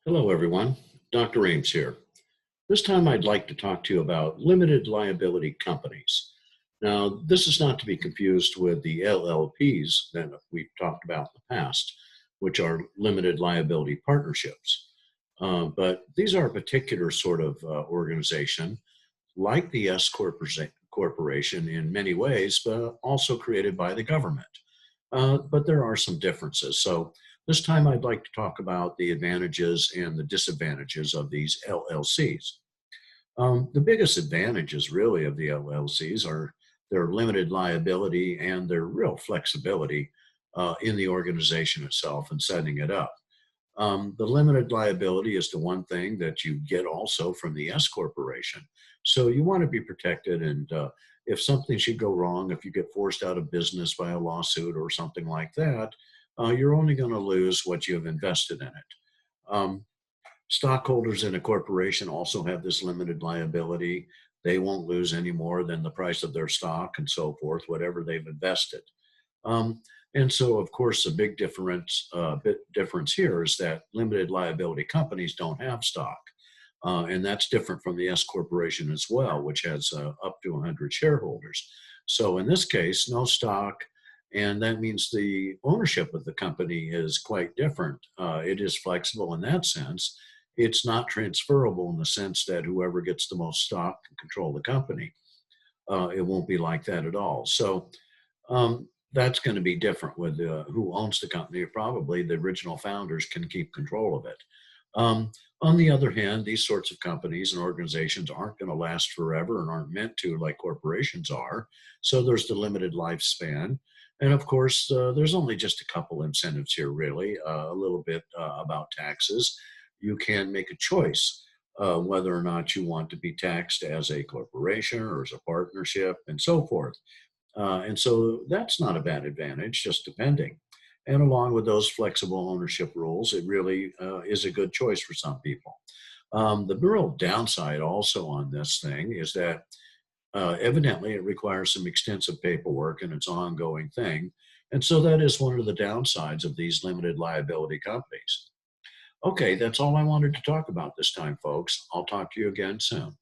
Hello, everyone. Dr. Eames here. This time I'd like to talk to you about limited liability companies. Now, this is not to be confused with the LLPs that we've talked about in the past, which are limited liability partnerships. But these are a particular sort of organization, like the Corporation in many ways, but also created by the government. But there are some differences. So this time I'd like to talk about the advantages and the disadvantages of these LLCs. The biggest advantages really of the LLCs are their limited liability and their real flexibility in the organization itself and setting it up. The limited liability is the one thing that you get also from the S corporation. So you want to be protected. And if something should go wrong, if you get forced out of business by a lawsuit or something like that, you're only going to lose what you have invested in it. Um, Stockholders in a corporation also have this limited liability. They won't lose any more than the price of their stock and so forth, whatever they've invested. Um, and so, of course, the big difference here is that limited liability companies don't have stock. And that's different from the S corporation as well, which has up to 100 shareholders. So in this case, no stock. And that means the ownership of the company is quite different. It is flexible in that sense. It's not transferable in the sense that whoever gets the most stock can control the company. It won't be like that at all. So that's going to be different with who owns the company. Probably the original founders can keep control of it. On the other hand, these sorts of companies and organizations aren't going to last forever and aren't meant to like corporations are. So there's the limited lifespan. And of course, there's only just a couple incentives here, really, a little bit about taxes. You can make a choice whether or not you want to be taxed as a corporation or as a partnership and so forth. And so that's not a bad advantage, just depending. And along with those flexible ownership rules, it really is a good choice for some people. The real downside also on this thing is that evidently it requires some extensive paperwork and it's an ongoing thing. And so that is one of the downsides of these limited liability companies. Okay, that's all I wanted to talk about this time, folks. I'll talk to you again soon.